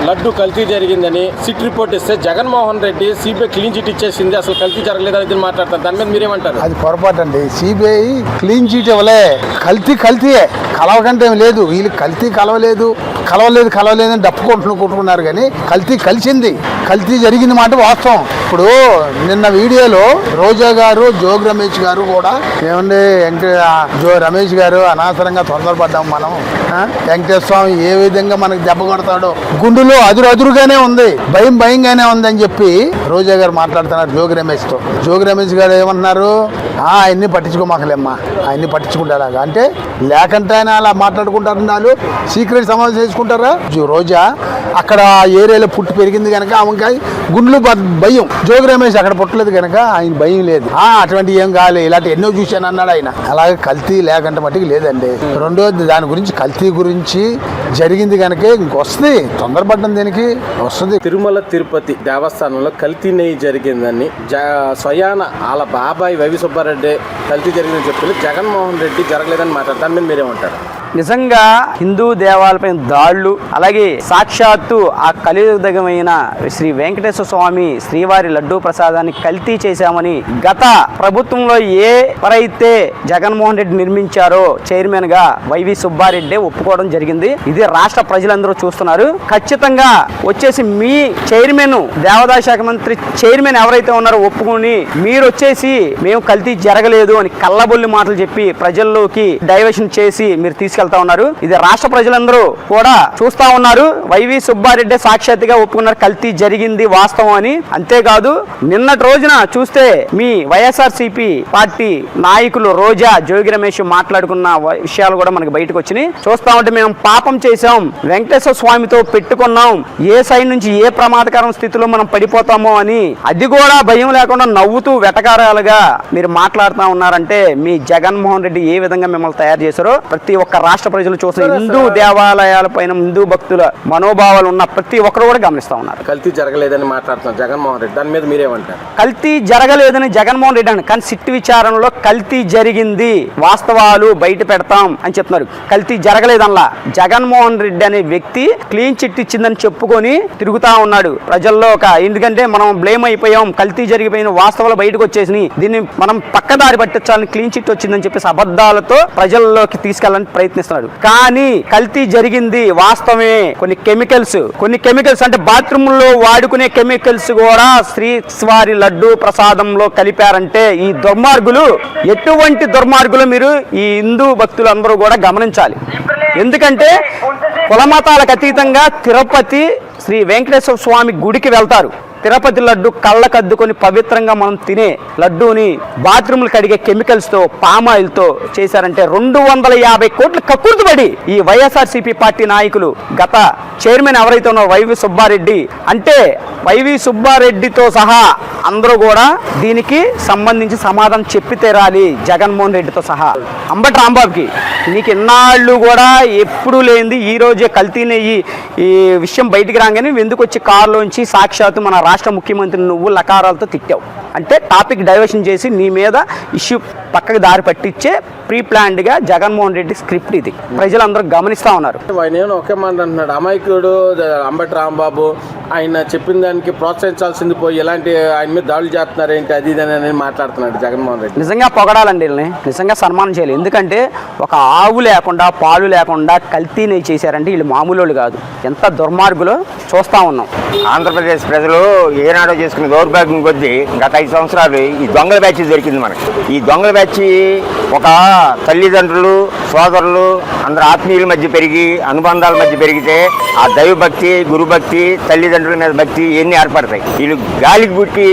లడ్డు కల్తీ జరిగిందని SIT report ఇస్తే Jaganmohan Reddy CBI clean chit ఇచ్చేసింది, అసలు కల్తీ జరగలేదని మాట్లాడతారు. దాని మీద మీరేమంటారు? అది పొరపాటు అండి. సిబిఐ క్లీన్ చిట్ ఇవ్వలే, కల్తీయే, కలవకంటే ఏం లేదు. వీళ్ళు కలవలేదు అని కొట్టుకున్నారు కానీ కల్తీ కలిసింది, కల్తీ జరిగింది మాట వాస్తవం. ఇప్పుడు నిన్న వీడియోలో రోజా గారు, జోగి రమేష్ గారు కూడా ఏమండి రమేష్ గారు అనవసరంగా తొందరపడ్డాం మనం, వెంకటేశ్వర స్వామి ఏ విధంగా మనకు దెబ్బ కొడతాడో గుండెలో అదురుగానే ఉంది, భయంగానే ఉంది అని చెప్పి రోజా గారు మాట్లాడుతున్నారు జోగి రమేష్ గారు ఏమన్నారు, ఆయన్ని పట్టించుకోమాకలేమ్మా, ఆయన్ని పట్టించుకుంటారా అంటే లేకంటే ఆయన అలా మాట్లాడుకుంటారు, వాళ్ళు సీక్రెట్ సమావేశం చేసుకుంటారా. రోజా అక్కడ ఏరియాలో పుట్టి పెరిగింది కనుక ఆమెకి గుండెలు భయం, జోగి రమేష్ అక్కడ పుట్టలేదు కనుక ఆయన భయం లేదు. అటువంటి ఏం కాలే, ఇలాంటి ఎన్నో చూశాను అన్నాడు ఆయన. అలాగే కల్తీ లేకంటే మట్టికి లేదండి. రెండోది దాని గురించి కల్తీ గురించి జరిగింది కనుక ఇంకొస్తుంది, తొందరపడ్డం దీనికి వస్తుంది. తిరుమల తిరుపతి దేవస్థానంలో కల్తీ నెయ్యి జరిగిందని స్వయాన వాళ్ళ బాబాయ్ వైవి సుబ్బారెడ్డి కల్తీ జరిగిందని చెప్తుంది. జగన్మోహన్ రెడ్డి జరగలేదని మాట్లాడతారు. దాని మీద మీరేమంటారు? నిజంగా హిందూ దేవాలయపై దాళ్లు, అలాగే సాక్షాత్తు ఆ కలియుగమైన శ్రీ వెంకటేశ్వర స్వామి శ్రీవారి లడ్డూ ప్రసాదాన్ని కల్తీ చేశామని గత ప్రభుత్వంలో ఎవరైతే జగన్మోహన్ రెడ్డి నిర్మించారో చైర్మన్ గా వైవి సుబ్బారెడ్డి ఒప్పుకోవడం జరిగింది. ఇది రాష్ట్ర ప్రజలందరూ చూస్తున్నారు. ఖచ్చితంగా వచ్చేసి మీ చైర్మన్, దేవాదాయ శాఖ మంత్రి చైర్మన్ ఎవరైతే ఉన్నారో ఒప్పుకొని మీరు వచ్చేసి మేము కల్తీ జరగలేదు అని కళ్ళబొల్లి మాటలు చెప్పి ప్రజల్లోకి డైవర్షన్ చేసి మీరు తీసుకెళ్తా ఉన్నారు. ఇది రాష్ట్ర ప్రజలందరూ కూడా చూస్తా ఉన్నారు. వైవి సుబ్బారెడ్డి సాక్షాత్తుగా ఒప్పుకున్నారు కల్తీ జరిగింది వాస్తవం అని. అంతేకాదు నిన్నటి రోజున చూస్తే మీ వైఎస్ఆర్సీపీ పార్టీ నాయకులు రోజా, జోగి రమేష్ మాట్లాడుకున్న విషయాలు కూడా మనకి బయటకు వచ్చినాయి. చూస్తా ఉంటే మేము పాపం చేశాం, వెంకటేశ్వర స్వామితో పెట్టుకున్నాం, ఏ సైడ్ నుంచి ఏ ప్రమాదకరం స్థితిలో మనం పడిపోతామో అని, అది కూడా భయం లేకుండా నవ్వుతూ వెటకారాలుగా మీరు మాట్లాడుతూ ఉన్నారంటే మీ జగన్మోహన్ రెడ్డి ఏ విధంగా మిమ్మల్ని తయారు చేశారో ప్రతి ఒక్క రాష్ట్ర ప్రజలు చూస్తున్న హిందూ దేవాలయాల పైన హిందూ భక్తుల మనోభావాలు ఉన్న ప్రతి ఒక్కరు కూడా గమనిస్తా ఉన్నారు. కల్తీ జరగలేదని మాట్లాడుతున్నారు జగన్మోహన్ రెడ్డి. దాని మీద మీరేమంటారు? కల్తీ జరగలేదని జగన్మోహన్ రెడ్డి అని, కానీ సిట్ విచారణలో కల్తీ జరిగింది, వాస్తవాలు బయట పెడతాం అని చెప్తున్నారు. కల్తీ జరగలేదనలా. జగన్మోహన్ రెడ్డి అనే వ్యక్తి క్లీన్ చిట్ ఇచ్చిందని చెప్పుకొని తిరుగుతా ఉన్నాడు ప్రజల్లో. ఎందుకంటే మనం బ్లేమ్ అయిపోయాం, కల్తీ జరిగిపోయిన వాస్తవాలు బయటకు వచ్చేసి దీన్ని మనం పక్కదారి పట్టించాలని క్లీన్ చిట్ వచ్చిందని చెప్పేసి అబద్ధాలతో ప్రజల్లోకి తీసుకెళ్ళాలని ప్రయత్నిస్తున్నాడు. కానీ కల్తీ జరిగింది వాస్తవమే. కొన్ని కెమికల్స్ అంటే బాత్రూమ్ లో వాడుకునే కెమికల్స్ కూడా శ్రీవారి లడ్డూ ప్రసాదంలో కలిపారంటే ఈ దుర్మార్గులు ఎటువంటి దుర్మార్గులు మీరు ఈ హిందూ భక్తులు అందరూ కూడా గమనించాలి. ఎందుకంటే కులమతాలకు అతీతంగా తిరుపతి శ్రీ వెంకటేశ్వర స్వామి గుడికి వెళ్తారు. తిరుపతి లడ్డు కళ్ళకద్దుకొని పవిత్రంగా మనం తినే లడ్డూని బాత్రూమ్లు కడిగే కెమికల్స్తో, పామాయిల్తో చేశారంటే 250 కోట్లు కక్కుర్తిపడి ఈ వైఎస్ఆర్సీపీ పార్టీ నాయకులు, గత చైర్మన్ ఎవరైతే ఉన్నారో వైవి సుబ్బారెడ్డి, అంటే వైవి సుబ్బారెడ్డితో సహా అందరూ కూడా దీనికి సంబంధించి సమాధానం చెప్పి తీరాలి. జగన్మోహన్ రెడ్డితో సహా అంబటి రాంబాబుకి నీకు ఇన్నాళ్ళు కూడా ఎప్పుడూ లేనిది ఈ రోజే కల్తీ నెయ్యి ఈ విషయం బయటికి రాగానే ఎందుకు వచ్చి కారులోంచి సాక్షాత్తు మన రాష్ట్ర ముఖ్యమంత్రి నువ్వు లకారాలతో తిట్టావు అంటే టాపిక్ డైవర్షన్ చేసి నీ మీద ఇష్యూ పక్కకు దారి పట్టించే ప్రీ ప్లాన్డ్గా జగన్మోహన్ రెడ్డి స్క్రిప్ట్ ఇది. ప్రజలందరూ గమనిస్తూ ఉన్నారు. ఆయన ఒకే మాట అంటున్నాడు, అమాయకుడు అంబటి రాంబాబు, ఆయన చెప్పిన దానికి ప్రోత్సహించాల్సింది పోయి ఇలాంటి ఆయన మీద దాడులు చేస్తున్నారు ఏంటి అది ఇది అని మాట్లాడుతున్నాడు జగన్మోహన్ రెడ్డి. నిజంగా పొగడాలండి వీళ్ళని, నిజంగా సన్మానం చేయాలి. ఎందుకంటే ఒక ఆవు లేకుండా పాలు లేకుండా కల్తీ నెయ్యి చేశారంటే వీళ్ళు మామూలు వాళ్ళు కాదు, ఎంత దుర్మార్గులో చూస్తూ ఉన్నాం. ఆంధ్రప్రదేశ్ ప్రజలు ఏనాడో చేసుకున్న దౌర్భాగ్యం కొద్దీ గత 5 సంవత్సరాలు ఈ దొంగల బ్యాచ్ దొరికింది మనకి. ఈ దొంగల బ్యాచ్ ఒక తల్లిదండ్రులు, సోదరులు అందరు ఆత్మీయుల మధ్య పెరిగి, అనుబంధాల మధ్య పెరిగితే ఆ దైవభక్తి, గురుభక్తి, తల్లిదండ్రుల మీద భక్తి ఇవన్నీ ఏర్పడతాయి. వీళ్ళు గాలికి పుట్టి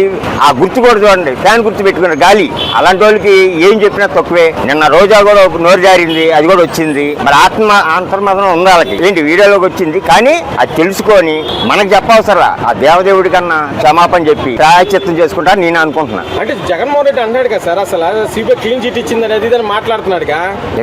ఆ గుర్తు కూడా చూడండి, ఫ్యాన్ గుర్తు పెట్టుకున్నారు గాలి. అలాంటి వాళ్ళకి ఏం చెప్పినా తక్కువే. నిన్న రోజా కూడా ఒక నోరు జారింది, అది కూడా వచ్చింది. మరి అంతర్మతం ఉంది వాళ్ళకి, ఏంటి వీడియోలోకి వచ్చింది. కానీ అది తెలుసుకొని మనకు చెప్పవసరా, ఆ దేవదేవుడి కన్నా క్షమాపణ చెప్పి ప్రాయశ్చిత్తం చేసుకుంటారు నేను అనుకుంటున్నాను. అంటే జగన్మోహన్ రెడ్డి అన్నాడు కదా సార్, అసలు సిబిఐ క్లీన్ చిట్ ఇచ్చింది అనేది మాట్లాడుతున్నాడుగా.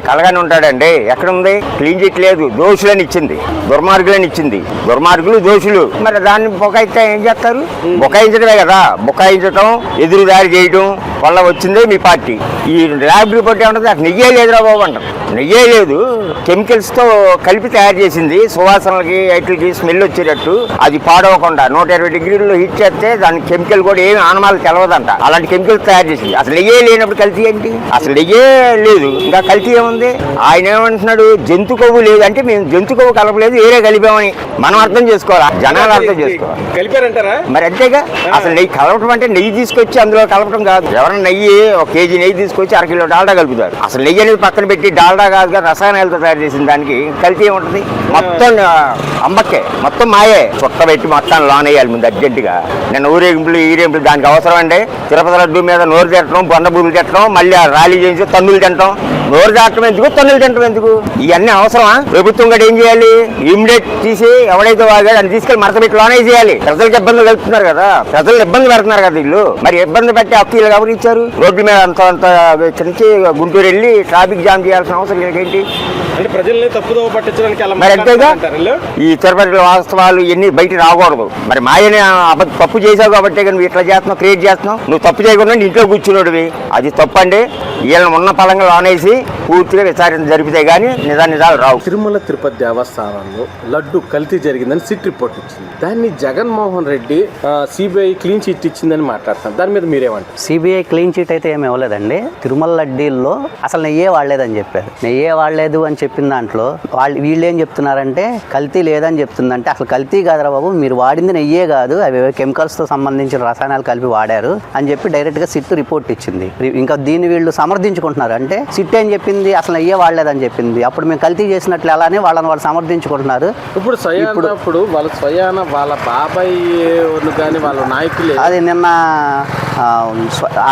కలగానే ఉంటాడండి. ఎక్కడ ఉంది క్లీన్ చిట్? లేదు, దోషులని ఇచ్చింది, దుర్మార్గులని ఇచ్చింది. దుర్మార్గులు, దోషులు. మరి దాన్ని బొకాయిస్తే ఏం చేస్తారు? బొకాయించడమే కదా. బొకాయించడం, ఎదురుదారి చేయడం, వల్ల వచ్చిందే మీ పార్టీ. ఈ ల్యాబ్ రిపోర్ట్ ఏమంటుంది, అసలు నెయ్యే లేదురా బాబు అంటారు. నెయ్యే లేదు, కెమికల్స్తో కలిపి తయారు చేసింది, సువాసనలకి వాటికి స్మెల్ వచ్చేటట్టు. అది పాడవకుండా 120 డిగ్రీల్లో హీట్ చేస్తే దాని కెమికల్ కూడా ఏమి ఆనమాలు తెలవదంట. అలాంటి కెమికల్స్ తయారు చేసింది. అసలు నెయ్యే లేనప్పుడు కల్తీ ఏంటి? అసలు నెయ్యే లేదు, ఇంకా కల్తీ ఏముంది? ఆయన ఏమంటున్నాడు, జంతు కొవ్వు లేదు అంటే మేము జంతు కొవ్వు కలపలేదు, వేరే కలిపామని మనం అర్థం చేసుకోవాలి, జనాలు అర్థం చేసుకోవాలి. కలిపారంటారా? మరి అంతేగా. అసలు నెయ్యి కలపడం అంటే నెయ్యి తీసుకొచ్చి అందులో కలపడం కాదు. ఎవరైనా నెయ్యి 1 కేజీ నెయ్యి తీసుకొచ్చి 1 కిలో డాల్డా కలుపుతారు. అసలు నెయ్యి అనేది పక్కన పెట్టి డాల్డా కాదుగా రసాయనాలతో తయారు చేసిన దానికి కల్తీ ఏముంటుంది? మొత్తం అమ్మకే, మొత్తం మాయే. చుట్ట పెట్టి మొత్తం లోన్ వేయాలి ముందు అర్జెంటుగా. నేను ఊరేగింపులు ఈరేగింపులు దానికి అవసరం అండి. తిరుపతి లడ్డు మీద నోరు తిట్టడం, బొండ బూరులు తిట్టడం, మళ్ళీ ర్యాలీ చేసి తన్నులు తింటాం. నోరు దాటం ఎందుకు, తన్నులు తింటాం ఎందుకు? ఇవన్నీ అవసరమా? ప్రభుత్వం కూడా ఏం చేయాలి, ఇమ్మీడియట్ తీసి ఎవడైతే వాగాడు అని తీసుకెళ్ళి మరతపెట్టి లోనే చేయాలి. ప్రజలకు ఇబ్బందులు కలుపుతున్నారు కదా, ప్రజలు ఇబ్బంది పెడుతున్నారు కదా వీళ్ళు. మరి ఇబ్బంది పెట్టి అప్పీలు ఎవరు ఇచ్చారు? రోడ్డు మీద అంత నుంచి గుంటూరు వెళ్ళి ట్రాఫిక్ జామ్ చేయాల్సిన అవసరం ఏంటి? అంటే ప్రజల్ని తప్పుదోవ పట్టించడానికి మరి అంతేగా. ఈ తిరుపతి వాస్తవాలు ఇవన్నీ బయట రాకూడదు. మరి మాయని తప్పు చేసావు కాబట్టి నువ్వు ఇట్లా చేస్తున్నావు, క్రియేట్ చేస్తున్నావు. నువ్వు తప్పు చేయకుండా ఇంట్లో కూర్చున్నాడువి, అది తప్పు అండి. వీళ్ళని ఉన్న పలంగా లోనేసి పూర్తిగా విచారణ జరిపితే గానీ నిజాలు రావు. తిరుమల తిరుపతి దేవస్థానంలో లడ్డు కల్తీ జరిగిందని సిట్ రిపోర్ట్ ఇచ్చింది. దాన్ని Jaganmohan Reddy CBI clean chit ఇచ్చిందని మాట్లాడుతున్నారు. దాని మీద మీరేమంటారు? సిబిఐ క్లీన్ చిట్ అయితే ఏమి ఇవ్వలేదండి. తిరుమల లడ్డీల్లో అసలు నెయ్యే వాడలేదని చెప్పారు. నెయ్యే వాడలేదు అని చెప్పిన దాంట్లో వీళ్ళు ఏం చెప్తున్నారంటే కల్తీ లేదని చెప్తుందంటే అసలు కల్తీ కాదురా బాబు, మీరు వాడింది నెయ్యే కాదు, అవి కెమికల్స్తో సంబంధించిన రసాయనాలు కలిపి వాడారు అని చెప్పి డైరెక్ట్గా సిట్ రిపోర్ట్ ఇచ్చింది. ఇంకా దీన్ని వీళ్ళు సమర్థించుకుంటున్నారు. అంటే సిట్ ఏం చెప్పింది, అసలు నెయ్యే వాడలేదని చెప్పింది. అప్పుడు మేము కల్తీ చేసినట్లు అలానే వాళ్ళు సమర్థించుకుంటున్నారు. ఇప్పుడు స్వయాన వాళ్ళ బాబాయ్ కానీ వాళ్ళ నాయకులు అది నిన్న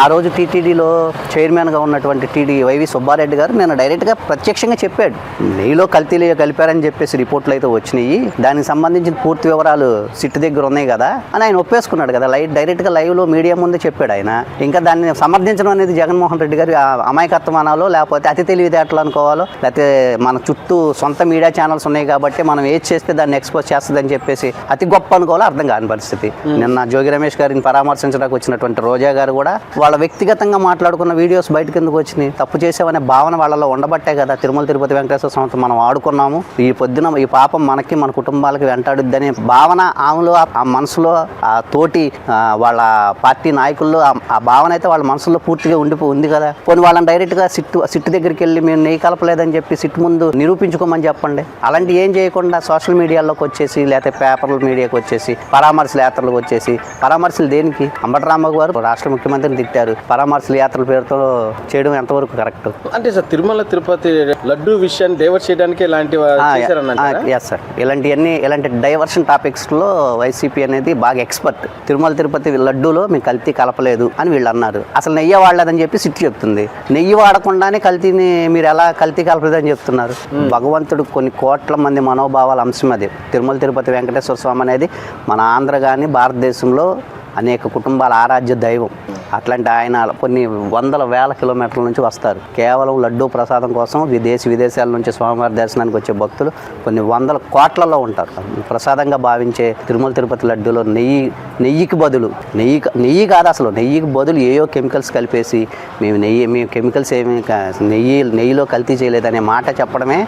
ఆ రోజు టీటీడీలో చైర్మన్గా ఉన్నటువంటి టీడీ వైవి సుబ్బారెడ్డి గారు నేను డైరెక్ట్గా ప్రత్యక్షంగా చెప్పాడు, నెయ్యిలో కల్తీలు కలిపారని చెప్పేసి రిపోర్ట్లు అయితే వచ్చినాయి, దానికి సంబంధించిన పూర్తి వివరాలు సిట్ దగ్గర ఉన్నాయి కదా అని ఆయన ఒప్పేసుకున్నాడు కదా. డైరెక్ట్గా లైవ్లో మీడియా ముందే చెప్పాడు ఆయన. ఇంకా దాన్ని సమర్థించడం అనేది జగన్మోహన్ రెడ్డి గారి అమాయకత్వం అనాలో, లేకపోతే అతి తెలివితేటలు అనుకోవాలో, లేకపోతే మన చుట్టూ సొంత మీడియా ఛానల్స్ ఉన్నాయి కాబట్టి మనం ఏది చేస్తే దాన్ని ఎక్స్పోజ్ చేస్తుందని చెప్పేసి అతి గొప్ప అనుకోవాలో అర్థం కాని పరిస్థితి. నిన్న జోగి రమేష్ గారిని పరామర్శించడానికి వచ్చినటువంటి రోజా గారు కూడా వాళ్ళ వ్యక్తిగతంగా మాట్లాడుకున్న వీడియోస్ బయటకు ఎందుకు వచ్చినాయి, తప్పు చేసామనే భావన వాళ్ళలో ఉండబట్టే కదా తిరుమల తిరుపతి వెంకటేశ్వర స్వామితో మనం ఆడుకున్నాము. ఈ పొద్దున ఈ పాపం మనకి మన కుటుంబాలకి వెంటాడుద్దనే భావన ఆమెలో, ఆ మనసులో, ఆ తోటి వాళ్ళ పార్టీ నాయకుల్లో ఆ భావన అయితే వాళ్ళ మనసులో పూర్తిగా ఉంది కదా. కొన్ని వాళ్ళని డైరెక్ట్గా సిట్టు దగ్గరికి వెళ్ళి మేము నెయ్యి కలపలేదని చెప్పి సిట్ ముందు నిరూపించుకోమని చెప్పండి. అలాంటి ఏం చేయకుండా సోషల్ మీడియాలోకి వచ్చేసి లేకపోతే పేపర్ల మీడియాకి వచ్చేసి పరామర్శల యాత్రలకు వచ్చేసి, పరామర్శలు దేనికి? అంబటరాంబాబు గారు రాష్ట్ర ముఖ్యమంత్రిని తిట్టారు, పరామర్శల యాత్రల పేరుతో చేయడం ఎంతవరకు కరెక్ట్? అంటే సార్ తిరుమల తిరుపతి లడ్డు విషయాన్ని డైవర్ట్ చేయడానికి ఇలాంటి సార్ ఇలాంటి డైవర్షన్ టాపిక్స్లో వైసీపీ అనేది బాగా ఎక్స్పర్ట్. తిరుమల తిరుపతి లడ్డూలో మేము కల్తీ కలపలేదు అని వీళ్ళు అన్నారు. అసలు నెయ్యి వాడలేదని చెప్పి సిట్ చెప్తుంది. నెయ్యి వాడకుండానే కల్తీని మీరు ఎలా కల్తీ కలపలేదని చెప్తున్నారు? భగవంతుడు కొన్ని కోట్ల మంది మనోభావాల అంశం అది. తిరుమల తిరుపతి వెంకటేశ్వర స్వామి అనేది మన ఆంధ్ర కానీ భారతదేశంలో అనేక కుటుంబాల ఆరాధ్య దైవం. అట్లాంటి ఆయన కొన్ని వందల వేల కిలోమీటర్ల నుంచి వస్తారు కేవలం లడ్డూ ప్రసాదం కోసం. విదేశాల నుంచి స్వామివారి దర్శనానికి వచ్చే భక్తులు కొన్ని వందల కోట్లలో ఉంటారు. ప్రసాదంగా భావించే తిరుమల తిరుపతి లడ్డూలో నెయ్యికి బదులు నెయ్యి కాదు, అసలు నెయ్యికి బదులు ఏయో కెమికల్స్ కలిపేసి మేము కెమికల్స్ నెయ్యిలో కల్తీ చేయలేదనే మాట చెప్పడమే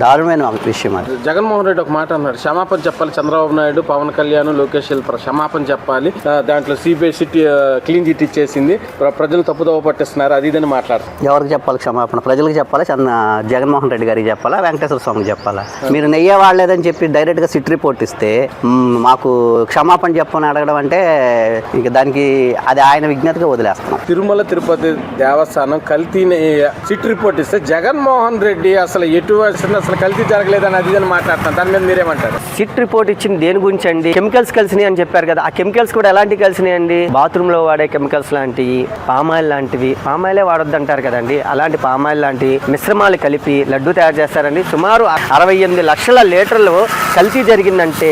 దారుణమైన విషయం. అది జగన్మోహన్ రెడ్డి ఒక మాట అన్నాడు, క్షమాపణ చెప్పాలి చంద్రబాబు నాయుడు, పవన్ కళ్యాణ్, లోకేష్ క్షమాపణ చెప్పాలి, దాంట్లో సిబిఐ సిట్ క్లీన్ చిట్ ఇచ్చేసింది, ప్రజలు తప్పుదోవ పట్టిస్తున్నారు, అది ఇదని మాట్లాడుతున్నారు. ఎవరికి చెప్పాలి క్షమాపణ? ప్రజలకు చెప్పాలా, జగన్మోహన్ రెడ్డి గారికి చెప్పాలా, వెంకటేశ్వర స్వామికి చెప్పాలా? మీరు నెయ్యి వాడలేదని చెప్పి డైరెక్ట్గా సిట్ రిపోర్ట్ ఇస్తే మాకు క్షమాపణ చెప్పని అడగడం అంటే ఇక దానికి అది ఆయన విజ్ఞతగా వదిలేస్తున్నాం. తిరుమల తిరుపతి దేవస్థానం కల్తీ సిట్ రిపోర్ట్ ఇస్తే జగన్మోహన్ రెడ్డి అసలు అసలు కల్తీ జరగలేదని అది ఇదని మాట్లాడుతున్నారు. దాని మీద మీరేమంటారు? సిట్ రిపోర్ట్ ఇచ్చింది దేని గురించి అండి? కెమికల్స్ కలిసినాయి అని చెప్పారు కదా. ఆ కెమికల్స్ కూడా ఎలాంటి కలిసినాయి అండి? బాత్రూమ్ లో వాడే కెమికల్స్ లాంటివి, పామాయిల్ లాంటివి. పామాయిలే వాడొద్దు అంటారు కదండి, అలాంటి పామాయిల్ లాంటి మిశ్రమాలు కలిపి లడ్డు తయారు చేస్తారండి. సుమారు 68 లక్షల లీటర్లు కల్తీ జరిగిందంటే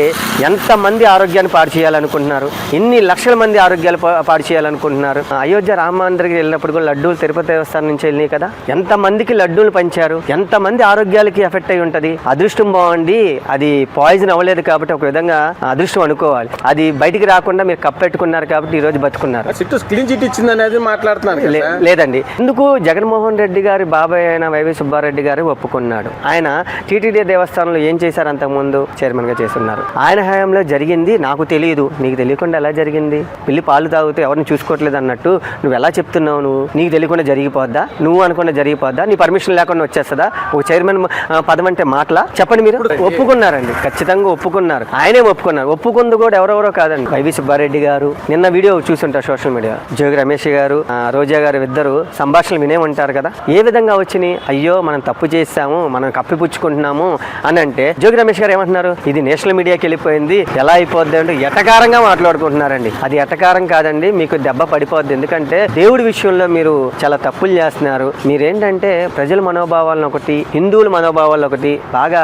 ఎంతమంది ఆరోగ్యాన్ని పాడు చేయాలనుకుంటున్నారు? ఎన్ని లక్షల మంది ఆరోగ్యాలు పాడు చేయాలనుకుంటున్నారు? అయోధ్య రామ మందిరికి వెళ్ళినప్పుడు కూడా లడ్డూలు తిరుపతి దేవస్థానం నుంచి వెళ్ళినాయి కదా. ఎంతమందికి లడ్డూలు పంచారు? ఎంతమంది ఆరోగ్యాలకి ఎఫెక్ట్ అయి ఉంటుంది? అదృష్టం బాగుండి అది పాయిజన్ అవ్వలేదు కాబట్టి ఒక విధంగా అదృష్టం అనుకోవాలి. అది బయటికి రాకుండా మీరు కప్పెట్టుకుని బతుకున్నారు కాబట్టి ఈ రోజు బతుకున్నారు. సిట్టు క్లీన్ చిట్ ఇచ్చింది అనేది మాట్లాడుతున్నాను కదా. లేదండి, ఎందుకు జగన్మోహన్ రెడ్డి గారి బాబాయ్ అయిన వైవి సుబ్బారెడ్డి గారు ఒప్పుకున్నాడు. ఆయన టీటీడీ దేవస్థానంలో ఏం చేశారు, అంతకుముందు చైర్మన్ గా చేస్తున్నారు. ఆయన హయాంలో జరిగింది నాకు తెలియదు, నీకు తెలియకుండా ఎలా జరిగింది? పిల్లి పాలు తాగుతూ ఎవరిని చూసుకోవట్లేదు అన్నట్టు నువ్వు ఎలా చెప్తున్నావు? నువ్వు నీకు తెలియకుండా జరిగిపోద్దా? నువ్వు అనుకున్నా జరిగిపోద్దా? నీ పర్మిషన్ లేకుండా వచ్చేస్తుందా? ఒక చైర్మన్ పదం అంటే మాటలా? చెప్పండి. మీరు ఒప్పుకున్నారండి, ఖచ్చితంగా ఒప్పుకున్నారు. ఆయనే ఒప్పుకున్నారు. ఒప్పుకుంది కూడా ఎవరెవరో కాదండి, వైవి సుబ్బారెడ్డి గారు. నిన్న వీడియో చూసుంటారు సోషల్ మీడియా, జోగి రమేష్ గారు, రోజా గారు ఇద్దరు సంభాషణలు వినే ఉంటారు కదా. ఏ విధంగా వచ్చినాయి? అయ్యో మనం తప్పు చేస్తాము, మనం కప్పిపుచ్చుకుంటున్నాము అని అంటే జోగి రమేష్ గారు ఏమంటున్నారు? ఇది నేషనల్ మీడియాకి వెళ్ళిపోయింది, ఎలా అయిపోద్ది అంటే ఎటకారంగా మాట్లాడుకుంటున్నారండి. అది ఎటకారం కాదండి, మీకు దెబ్బ పడిపోద్ది. ఎందుకంటే దేవుడి విషయంలో మీరు చాలా తప్పులు చేస్తున్నారు. మీరేంటంటే ప్రజల మనోభావాలను ఒకటి, హిందువుల మనోభావాలను ఒకటి బాగా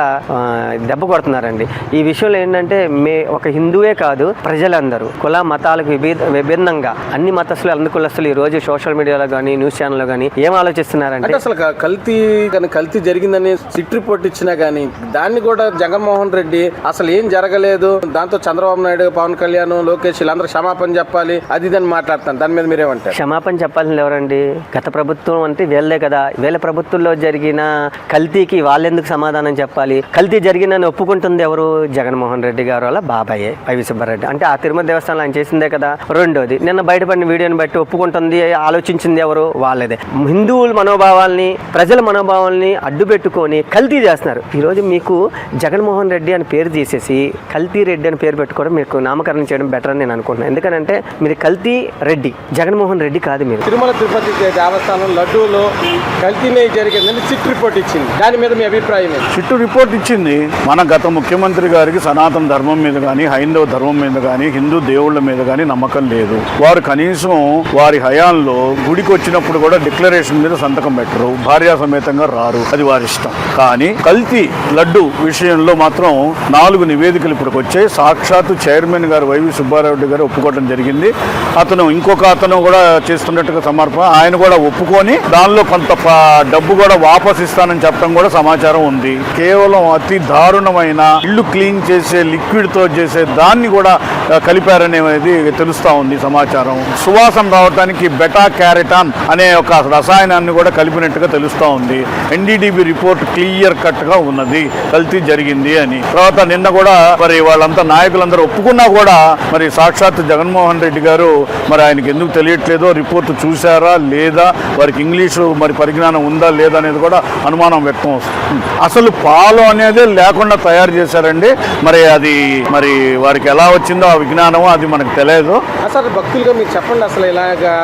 దెబ్బ కొడుతున్నారండి. ఈ విషయంలో ఏంటంటే ఒక హిందువే కాదు, ప్రజలందరూ కుల మతాలకు విభిన్నంగా అన్ని మతస్థులు అన్ని కులస్తులు ఈ రోజు సోషల్ మీడియాలో కానీ న్యూస్ ఛానల్లో కానీ ఏం ఆలోచిస్తున్నారంటే అసలు కల్తీ జరిగిందని సిట్ రిపోర్ట్ ఇచ్చినా గానీ దాన్ని కూడా జగన్మోహన్ రెడ్డి అసలు ఏం జరగలేదు, దాంతో చంద్రబాబు నాయుడు, పవన్ కళ్యాణ్, లోకేష్ వీళ్ళందరూ క్షమాపణ చెప్పాలి అది ఇదని మాట్లాడతాను. దాని మీద మీరేమంటారు? క్షమాపణ చెప్పాల్సింది ఎవరండి? గత ప్రభుత్వం అంటే వీళ్ళే కదా. వీళ్ళ ప్రభుత్వంలో జరిగిన కల్తీకి వాళ్ళెందుకు సమాధానం చెప్పాలి? కల్తీ జరిగిందని ఒప్పుకుంటుంది ఎవరు? జగన్మోహన్ రెడ్డి గారు వాళ్ళ బాబాయే వైవి సుబ్బారెడ్డి. అంటే ఆ తిరుమల దేవస్థానం ఆయన చేసిందే కదా. రెండోది, నిన్న బయటపడిన వీడియోని బట్టి ఒప్పుకుంటుంది, ఆలోచించింది ఎవరు? వాళ్ళదే. హిందువుల మనోభావాల్ని, ప్రజల మనోభావాల్ని అడ్డు పెట్టుకొని కల్తీ చేస్తున్నారు. ఈరోజు మీకు జగన్మోహన్ రెడ్డి అని పేరు తీసేసి కల్తీ రెడ్డి అని పేరు పెట్టుకోవడం మీకు నామకరణం చేయడం బెటర్ అని నేను అనుకుంటున్నాను. ఎందుకంటే మీరు కల్తీ రెడ్డి, జగన్మోహన్ రెడ్డి కాదు. మీరు తిరుమల తిరుపతి దేవస్థానం లడ్డూలో కల్తీనే జరిగిందని సిట్ రిపోర్ట్ ఇచ్చింది, దాని మీద మీ అభిప్రాయం ఏంటి? సిట్టు రిపోర్ట్ ఇచ్చింది. మన గత ముఖ్యమంత్రి గారికి సనాతన ధర్మం మీద కానీ, హైందవ ధర్మం మీద కానీ, హిందూ దేవుళ్ళ మీద కానీ నమ్మకం లేదు. వారు కనీసం వారి హయాంలో గుడికి వచ్చినప్పుడు కూడా డిక్లరేషన్ మీద సంతకం పెట్టరు, భార్యా సమేతంగా రారు, అది వారి ఇష్టం. కానీ కల్తీ లడ్డు విషయంలో మాత్రం 4 నివేదికలు ఇప్పటికి వచ్చాయి. సాక్షాత్తు చైర్మన్ గారు వైవి సుబ్బారెడ్డి గారు ఒప్పుకోవడం జరిగింది. ఇంకొక అతను కూడా చేస్తున్నట్టుగా సమర్పణ, ఆయన కూడా ఒప్పుకొని దానిలో కొంత డబ్బు కూడా వాపస్ ఇస్తానని చెప్పడం కూడా సమాచారం ఉంది. కేవలం అతి దారుణమైన ఇల్లు క్లీన్ చేసే లిక్విడ్ తో చేసే దాన్ని కూడా కలిపారనేది తెలుస్తా ఉంది సమాచారం. సువాసన రావడానికి బెటా క్యారటాన్ అనే ఒక రసాయనాన్ని కూడా కలిపినట్టుగా తెలుస్తా ఉంది. ఎన్డీడీబీ రిపోర్ట్ క్లియర్ కట్ గా ఉన్నది కల్తీ జరిగింది అని. తర్వాత నిన్న కూడా మరి వాళ్ళంతా నాయకులందరూ ఒప్పుకున్నా కూడా మరి సాక్షాత్ జగన్మోహన్ రెడ్డి గారు మరి ఆయనకి ఎందుకు తెలియట్లేదో, రిపోర్ట్ చూసారా లేదా, వారికి ఇంగ్లీషు మరి పరిజ్ఞానం ఉందా లేదా అనేది కూడా అనుమానం వ్యక్తం వస్తుంది. అసలు పాలు అనేది లేకుండా తయారు చేశారండి. మరి అది మరి వారికి ఎలా వచ్చిందో ఆ విజ్ఞానమో అది మనకు తెలియదు. అసలు భక్తులుగా మీరు చెప్పండి, అసలు ఇలాగా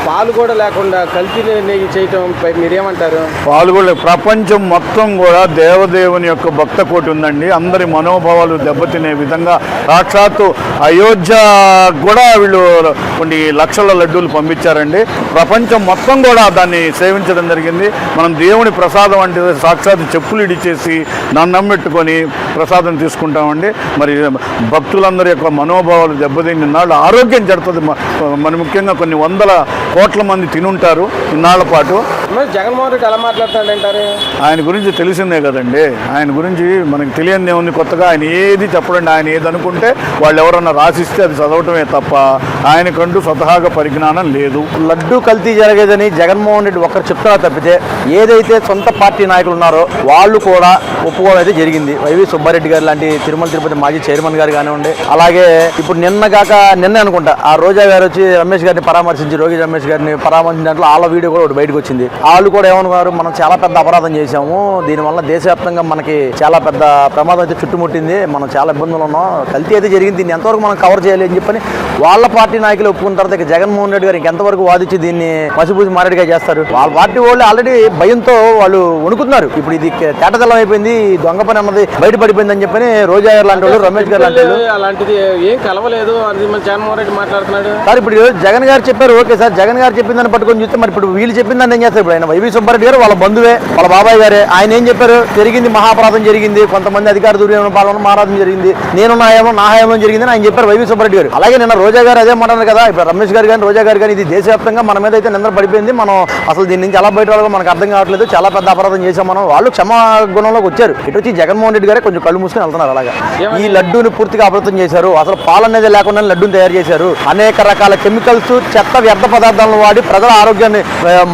పాలు కూడా లేకుండా కల్తీ నెయ్యి చేయటం మీరేమంటారు? పాలు కూడా ప్రపంచం మొత్తం కూడా దేవదేవుని యొక్క భక్త కోటి ఉందండి. అందరి మనోభావాలు దెబ్బతినే విధంగా సాక్షాత్తు అయోధ్య కూడా వీళ్ళు కొన్ని లక్షల లడ్డూలు పంపించారండి. ప్రపంచం మొత్తం కూడా దాన్ని సేవించడం జరిగింది. మనం దేవుని ప్రసాదం అంటే సాక్షాత్ చెప్పులు ఇడిచేసి దండం పెట్టుకొని ప్రసాదం తీసుకుంటామండి. మరి భక్తులందరి యొక్క మనోభావాలు దెబ్బతిని ఇన్నాళ్ళు ఆరోగ్యం జరుగుతుంది. మరి ముఖ్యంగా కొన్ని 100 కోట్ల మంది తినుంటారు ఇన్నాళ్ల పాటు. జగన్మోహన్ రెడ్డి ఎలా మాట్లాడతాడంటారు? ఆయన గురించి తెలిసిందే కదండి. ఆయన గురించి మనకి తెలియదే ఉంది కొత్తగా. ఆయన ఏది చెప్పడండి. ఆయన ఏది అనుకుంటే వాళ్ళు ఎవరన్నా రాసిస్తే అది చదవటమే తప్ప ఆయనకంటూ స్వతహాగా పరిజ్ఞానం లేదు. లడ్డు కల్తీ జరగేదని జగన్మోహన్ రెడ్డి ఒక్కరు చెప్తున్నారు తప్పితే ఏదైతే సొంత పార్టీ నాయకులు ఉన్నారో వాళ్ళు కూడా ఒప్పుకోవడం అయితే జరిగింది. వైవి సుబ్బారెడ్డి గారు లాంటి తిరుమల తిరుపతి మాజీ చైర్మన్ గారు కానివ్వండి, అలాగే ఇప్పుడు నిన్న అనుకుంటా ఆ రోజా గారు వచ్చి రమేష్ గారిని పరామర్శించి, రోగి రమేష్ గారిని పరామర్శించిన దాంట్లో వాళ్ళ వీడియో కూడా ఒకటి బయటకు వచ్చింది. వాళ్ళు కూడా ఏమనుకున్నారు, మనం చాలా పెద్ద అపరాధం చేశాము, దీనివల్ల దేశవ్యాప్తంగా మనకి చాలా పెద్ద ప్రమాదం అయితే చుట్టుముట్టింది, మనం చాలా ఇబ్బందులు ఉన్నాం, కల్తీ అయితే జరిగింది, దీన్ని ఎంతవరకు మనం కవర్ చేయాలి అని చెప్పని వాళ్ళ పార్టీ నాయకులు ఒప్పుకున్న తర్వాత జగన్మోహన్ రెడ్డి గారు ఇంకెంతవరకు వాదించి దీన్ని మసిపూసి మారేడుగా చేస్తారు? వాళ్ళ పార్టీ వాళ్ళు ఆల్రెడీ భయంతో వాళ్ళు వణుకుతున్నారు. ఇప్పుడు ఇది తేటతెల్లం అయిపోయింది, దొంగ పని అన్నది బయటపడిపోయింది అని చెప్పని రోజా గారు లాంటి వాళ్ళు, రమేష్ గారు లాంటి వాళ్ళు అలాంటిది ఏం కలవలేదు అని జగన్మోహన్ రెడ్డి మాట్లాడుతున్నాడు. సార్ ఇప్పుడు జగన్ గారు చెప్పారు, ఓకే సార్, జగన్ గారు చెప్పిందని పట్టుకొని చూస్తే మరి ఇప్పుడు వీళ్ళు చెప్పిందని ఏం చేస్తారు? నాయకులైన వైవి సుబ్బారెడ్డి గారు వాళ్ళ బంధువే, వాళ్ళ బాబాయ్ గారే. ఆయన ఏం చెప్పారు? జరిగింది మహాపరాధం జరిగింది, కొంతమంది అధికార దుర్వినియోగం పాలన మహారాధం జరిగింది, నేను నా హయాంలో జరిగిందని ఆయన చెప్పారు వైవి సుబ్బారెడ్డి గారు. అలాగే నిన్న రోజా గారు అదే మాట్లాడారు కదా. ఇప్పుడు రమేష్ గారు కానీ రోజా గారు కానీ ఇది దేశవ్యాప్తంగా మన మీద అయితే నింద పడిపోయింది, మనం అసలు దీని నుంచి ఎలా బయట వాళ్ళో మనకు అర్థం కావట్లేదు, చాలా పెద్ద అపరాధం చేసాం మనం. వాళ్ళు క్షమాగుణంలోకి వచ్చారు. ఇటు వచ్చి జగన్మోహన్ రెడ్డి గారే కొంచెం కళ్ళు మూసుకొని వెళ్తున్నారు. అలాగా ఈ లడ్డూని పూర్తిగా అపరాధం చేశారు, అసలు పాలు అనేది లేకుండా లడ్డూని తయారు చేశారు, అనేక రకాల కెమికల్స్, చెత్త వ్యర్థ పదార్థాలను వాడి ప్రజల ఆరోగ్యాన్ని,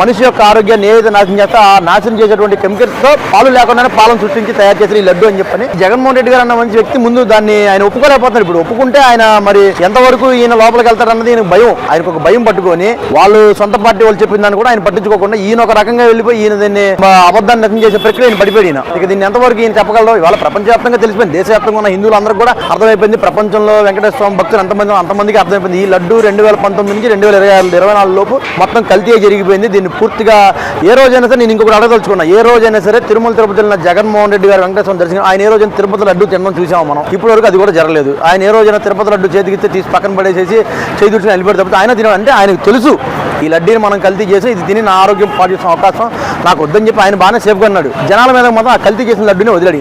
మనిషి యొక్క ఆరోగ్యాన్ని ఏదైతే నాశనం చేస్తా ఆ నాశనం చేసేటువంటి కెమికల్స్ తో పాలు లేకుండానే పాలను సృష్టించి తయారు చేసిన ఈ లడ్డు అని చెప్పని జగన్మోహన్ రెడ్డి గారు అన్న మంచి వ్యక్తి ముందు దాన్ని ఆయన ఒప్పుకోలేకపోతున్నారు. ఇప్పుడు ఒప్పుకుంటే ఆయన మరి ఎంతవరకు ఈయన లోపలికి వెళ్తారన్నది ఈయన భయం, ఆయనకు ఒక భయం పట్టుకొని వాళ్ళు సొంత పార్టీ వాళ్ళు చెప్పిన దాన్ని కూడా ఆయన పట్టించుకోకుండా ఈయన ఒక రకంగా వెళ్ళిపోయి ఈయన దీన్ని అబద్ధాన్ని నష్టం చేసే ప్రక్రియ ఆయన పడిపోయి ఇక దీన్ని ఎంతవరకు ఈయన చెప్పగలరు? ఇవాళ ప్రపంచవ్యాప్తంగా తెలిసిపోయింది, దేశవ్యాప్తంగా ఉన్న హిందువులందరూ కూడా అర్థమైపోయింది, ప్రపంచంలో వెంకటేశ్వర స్వామి భక్తులు అంతమందికి అర్థమైపోయింది. ఈ లడ్డు 2019 నుంచి 2024 లోపు మొత్తం కల్తీ జరిగిపోయింది. దీన్ని పూర్తిగా ఏ రోజైనా సరే నేను ఇంకొకటి అడగదలుచుకున్నా, ఏ రోజైనా సరే తిరుమల తిరుపతి వెళ్ళిన జగన్మోహన్ రెడ్డి గారు వెంకటేశ్వర దర్శనం ఆయన ఏ రోజైనా తిరుపతి లడ్డు తినడం చూసాము మనం. ఇప్పటి వరకు అది కూడా జరగలేదు. ఆయన ఏ రోజైనా తిరుపతి లడ్డు చేతికిస్తే తీసి పక్కన పడేసేసి చేతి దుడిచిన వెళ్ళిపోయి తప్పితే ఆయన తినాలంటే ఆయనకు తెలుసు ఈ లడ్డీని మనం కల్తీ చేసి ఇది తిని నా ఆరోగ్యం పాటు చేసిన అవకాశం నాకు వద్దని చెప్పి ఆయన బాగానే సేఫ్గా అన్నాడు. జనాల మీద మాత్రం ఆ కల్తీ చేసిన లడ్డూని వదిలేడు.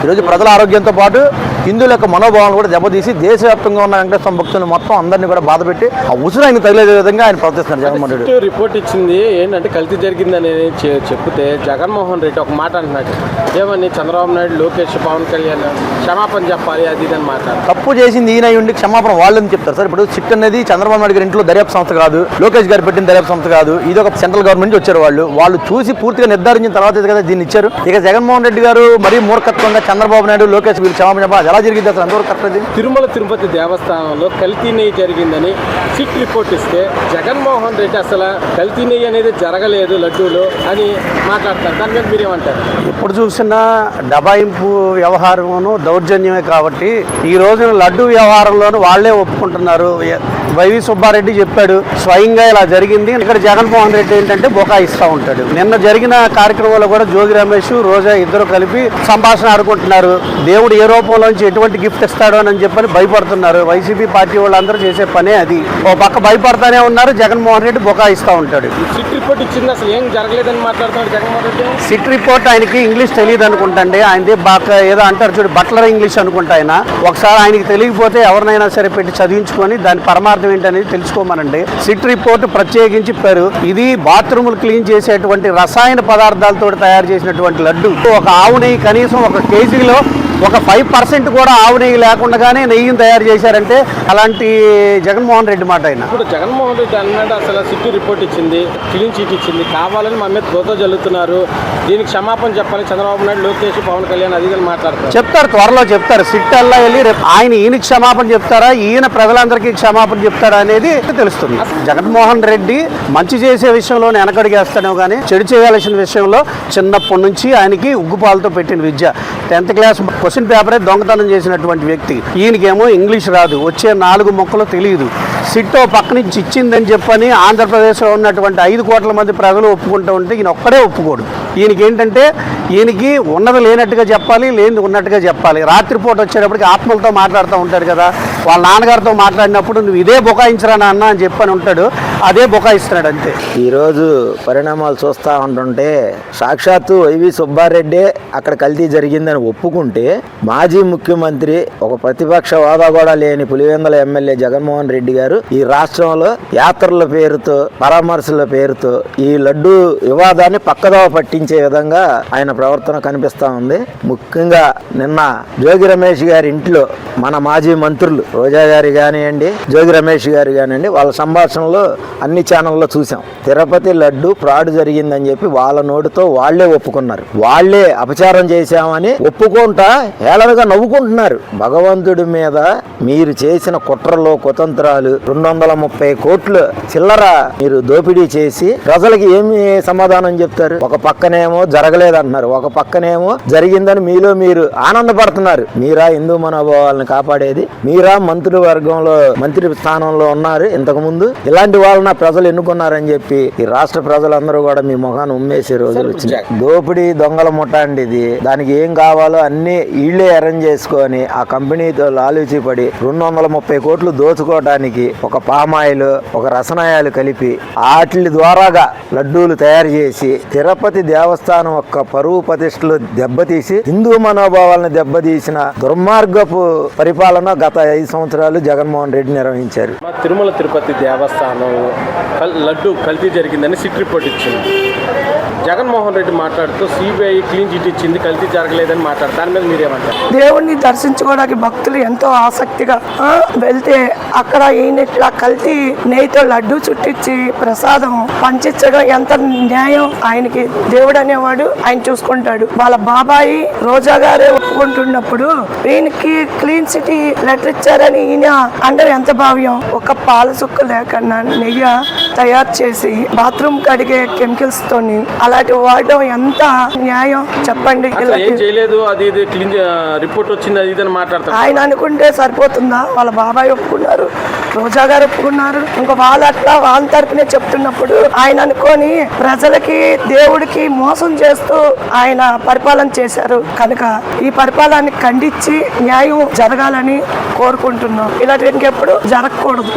ఈరోజు ప్రజల ఆరోగ్యంతో పాటు హిందువుల యొక్క మనోభావాలను కూడా దెబ్బతీసి దేశవ్యాప్తంగా ఉన్న వెంకటేశ్వర భక్తులను మొత్తం అందరినీ కూడా బాధపెట్టి ఆ ఉసురు ఆయన తగిలే విధంగా ఆయన ప్రవర్తిస్తున్నారు జగన్మోహన్ రెడ్డి. రిపోర్ట్ ఇచ్చింది ఏంటంటే కల్తీ జరిగిందని చెప్తే జగన్మోహన్ రెడ్డి ఒక మాట అంటున్నాడు, ఏమని చంద్రబాబు నాయుడు, లోకేష్, పవన్ కళ్యాణ్ క్షమాపణ చెప్పాలి అది ఇది అని మాట్లాడారు. తప్పు చేసింది ఈయన ఉండి క్షమాపణ వాళ్ళని చెప్తారు సార్. ఇప్పుడు సిట్ అనేది చంద్రబాబు నాయుడు గారి ఇంట్లో దర్యాప్తు సంస్థ కాదు, లోకేష్ గారు పెట్టిన దర్యాప్తు సంస్థ కాదు, ఇది ఒక సెంట్రల్ గవర్నమెంట్ నుంచి వచ్చారు. వాళ్ళు చూసి పూర్తిగా నిర్ధారించిన తర్వాత కదా దీన్ని ఇచ్చారు. ఇక జగన్మోహన్ రెడ్డి గారు మరీ మూర్ఖత్వంగా చంద్రబాబు నాయుడు, లోకేష్ వీళ్ళు క్షమాపణ చెప్పాలి, ఎలా జరిగింది అసలు ఎంతవరకు కరెక్ట్? తిరుమల తిరుపతి దేవస్థానంలో కల్తీ నెయ్యి జరిగిందని సిట్ రిపోర్ట్ ఇస్తే జగన్మోహన్ రెడ్డి అసలు కల్తీ నెయ్యి అనేది జరగలేదు లడ్డూలో అని మాట్లాడతారు. దాని మీద మీరేమంటారు? ఎప్పుడు చూసినా దబాయింపు వ్యవహారమును దౌర్జన్యమే కాబట్టి ఈ రోజున లడ్డు వ్యవహారంలోనూ వాళ్లే ఒప్పుకుంటున్నారు. వైవి సుబ్బారెడ్డి చెప్పాడు స్వయంగా ఇలా జరిగింది. ఇక్కడ జగన్మోహన్ రెడ్డి ఏంటంటే బొకాయిస్తూ ఉంటాడు. నిన్న జరిగిన కార్యక్రమంలో కూడా జోగి రమేష్, రోజా ఇద్దరు కలిపి సంభాషణ ఆడుకుంటున్నారు. దేవుడు ఏ రూపంలోంచి ఎటువంటి గిఫ్ట్ ఇస్తాడో అని చెప్పని భయపడుతున్నారు. వైసీపీ పార్టీ వాళ్ళందరూ చేసే పనే అది. ఓ పక్క భయపడతానే ఉన్నారు, జగన్మోహన్ రెడ్డి బొకాయిస్తూ ఉంటాడు. సిట్ రిపోర్ట్ ఇచ్చింది అసలు ఏం జరగలేదని మాట్లాడుతున్నాడు జగన్మోహన్ రెడ్డి. సిట్ రిపోర్ట్ ఆయనకి ఇంగ్లీష్ తెలియదు అనుకుంటండి. ఆయనది బాగా ఏదో అంటారు చూడు, బట్లర్ ఇంగ్లీష్ అనుకుంటా ఆయన. ఒకసారి ఆయనకి తెలియకపోతే ఎవరినైనా సరే పెట్టి చదివించుకొని దాని పరమార్థం ఏంటనేది తెలుసుకోమనండి. సిట్ రిపోర్ట్ ప్రత్యేకించి చెప్పారు, ఇది బాత్రూములు క్లీన్ చేసేటువంటి రసాయన పదార్థాలతో తయారు చేసినటువంటి లడ్డు. ఒక ఆవు నెయ్యి కనీసం 1 కేజీలో ఒక 5% కూడా ఆవు నెయ్యి లేకుండానే నెయ్యిని తయారు చేశారంటే అలాంటి జగన్మోహన్ రెడ్డి మాట ఆయన. ఇప్పుడు జగన్మోహన్ రెడ్డి అన్నాడు అసలు సిట్ రిపోర్ట్ ఇచ్చింది, క్లీన్ చీట్ ఇచ్చింది, కావాలని మా మీద దోతో జల్లుతున్నారు, దీనికి క్షమాపణ చెప్పాలి చంద్రబాబు నాయుడు, లోకేష్, పవన్ కళ్యాణ్ అది మాట్లాడతారు. చెప్తారు, త్వరలో చెప్తారు. సిట్ అల్లా వెళ్ళి రేపు ఆయన ఈయనకి క్షమాపణ చెప్తారా, ఈయన ప్రజలందరికీ క్షమాపణ చెప్తారా అనేది తెలుస్తుంది. జగన్మోహన్ రెడ్డి మంచి చేసే విషయంలో వెనకడిగేస్తాడేమో కానీ చెడు చేయాల్సిన విషయంలో చిన్నప్పటి నుంచి ఆయనకి ఉగ్గుపాలతో పెట్టిన విద్య. 10th క్లాస్ క్వశ్చన్ పేపరే దొంగతనం చేసినటువంటి వ్యక్తి. ఈయనకేమో ఇంగ్లీష్ రాదు, వచ్చే 4 మొక్కలు తెలియదు. సిట్టో పక్క నుంచి ఇచ్చిందని చెప్పని ఆంధ్రప్రదేశ్లో ఉన్నటువంటి 5 కోట్ల మంది ప్రజలు ఒప్పుకుంటూ ఉంటే ఈయన ఒక్కడే ఒప్పుకోడు. ఈయనకి ఏంటంటే ఈయనకి ఉన్నది లేనట్టుగా చెప్పాలి, లేనిది ఉన్నట్టుగా చెప్పాలి. రాత్రిపూట వచ్చేటప్పటికి ఆత్మలతో మాట్లాడుతూ ఉంటాడు కదా, వాళ్ళ నాన్నగారితో మాట్లాడినప్పుడు నువ్వు ఇదే బొకాయించరా నాన్న అని చెప్పని ఉంటాడు, అదే బొకాయిస్తున్నాడు అంతే. ఈరోజు పరిణామాలు చూస్తూ ఉంటుంటే సాక్షాత్తు వైవి సుబ్బారెడ్డి అక్కడ కల్తీ జరిగిందని ఒప్పుకుంటే మాజీ ముఖ్యమంత్రి ఒక ప్రతిపక్ష హోదా కూడా లేని పులివెందుల ఎమ్మెల్యే జగన్మోహన్ రెడ్డి గారు ఈ రాష్ట్రంలో యాత్రల పేరుతో, పరామర్శల పేరుతో ఈ లడ్డు వివాదాన్ని పక్కదోవ పట్టించే విధంగా ఆయన ప్రవర్తన కనిపిస్తా ఉంది. ముఖ్యంగా నిన్న జోగి రమేష్ గారి ఇంట్లో మన మాజీ మంత్రులు రోజా గారి కానివ్వండి, జోగి రమేష్ గారు కానివ్వండి, వాళ్ళ సంభాషణలో అన్ని ఛానల్లో చూసాం. తిరుపతి లడ్డు ఫ్రాడ్ జరిగిందని చెప్పి వాళ్ళ నోటితో వాళ్లే ఒప్పుకున్నారు. వాళ్లే అపచారం చేశామని ఒప్పుకుంటా హేళనగా నవ్వుకుంటున్నారు. భగవంతుడి మీద మీరు చేసిన కుట్రలో కుతంత్రాలు 230 కోట్లు చిల్లర మీరు దోపిడీ చేసి ప్రజలకి ఏమి సమాధానం చెప్తారు? ఒక పక్క పక్కనేమో జరగలేదంటున్నారు, ఒక పక్కనేమో జరిగిందని మీలో మీరు ఆనందపడుతున్నారు. మీరా హిందూ మనోభావాలను కాపాడేది? మీరా మంత్రి వర్గంలో మంత్రి స్థానంలో ఉన్నారు ఇంతకు ముందు? ఇలాంటి వాళ్ళని ప్రజలు ఎన్నుకున్నారని చెప్పి ఈ రాష్ట్ర ప్రజలందరూ కూడా మీ ముఖాన్ని ఉమ్మేసే రోజులు వచ్చినాయి. దోపిడీ దొంగల ముఠ అండి ఇది. దానికి ఏం కావాలో అన్ని వీళ్ళే అరేంజ్ చేసుకొని ఆ కంపెనీతో లాలూచి పడి 230 కోట్లు దోచుకోవడానికి ఒక పామాయిల్, ఒక రసనాయాలు కలిపి వాటి ద్వారాగా లడ్డూలు తయారు చేసి తిరుపతి దేవస్థానం యొక్క పరువు ప్రతిష్టలు దెబ్బతీసి హిందూ మనోభావాలను దెబ్బతీసిన దుర్మార్గపు పరిపాలన గత 5 సంవత్సరాలు జగన్మోహన్ రెడ్డి నిర్వహించారు. తిరుమల తిరుపతి దేవస్థానం లడ్డు కల్తీ జరిగిందని సిట్ రిపోర్ట్ ఇచ్చింది. జగన్మోహన్ రెడ్డి మాట్లాడుతూ సిబిఐ క్లీన్ చిట్ ఇచ్చింది, కల్తీ జరగలేదని మాట్లాడు. దాని మీద మీరేమంటారు? దేవుణ్ణి దర్శించుకోవడానికి భక్తులు ఎంతో ఆసక్తిగా వెళ్తే అక్కడ ఈయన కల్తీ నెయ్యితో లడ్డు చుట్టించి ప్రసాదం పంచించడం ఎంత న్యాయం? ఆయనకి దేవుడు అనేవాడు ఆయన చూసుకుంటాడు. వాళ్ళ బాబాయి రోజా గారే ఒప్పుకుంటున్నప్పుడు ఈయనకి క్లీన్ సిటీ లెటర్ ఇచ్చారని ఈయన అంటే ఎంత భావ్యం? ఒక పాల సుక్క లేకన్నా నెయ్యి తయారు చేసి బాత్రూమ్ కడిగే కెమికల్స్ తోని అలాంటి వాడడం ఎంత న్యాయం చెప్పండి? ఏం చేయలేదు, అది ఇది క్లీన్ రిపోర్ట్ వచ్చింది, అది ఇదని మాట్లాడతారు. ఆయన అనుకుంటే సరిపోతుందా? వాళ్ళ బాబాయ్ ఒప్పుకున్నారు, రోజా గారు ఒప్పుకున్నారు, ఇంకా వాళ్ళు అట్లా వాళ్ళ తరపునే చెప్తున్నప్పుడు ఆయన అనుకొని ప్రజలకి దేవుడికి మోసం చేస్తూ ఆయన పరిపాలన చేశారు కనుక ఈ పరిపాలనని ఖండించి న్యాయం జరగాలని కోరుకుంటున్నాం. ఇలాంటి ఎప్పుడు జరగకూడదు.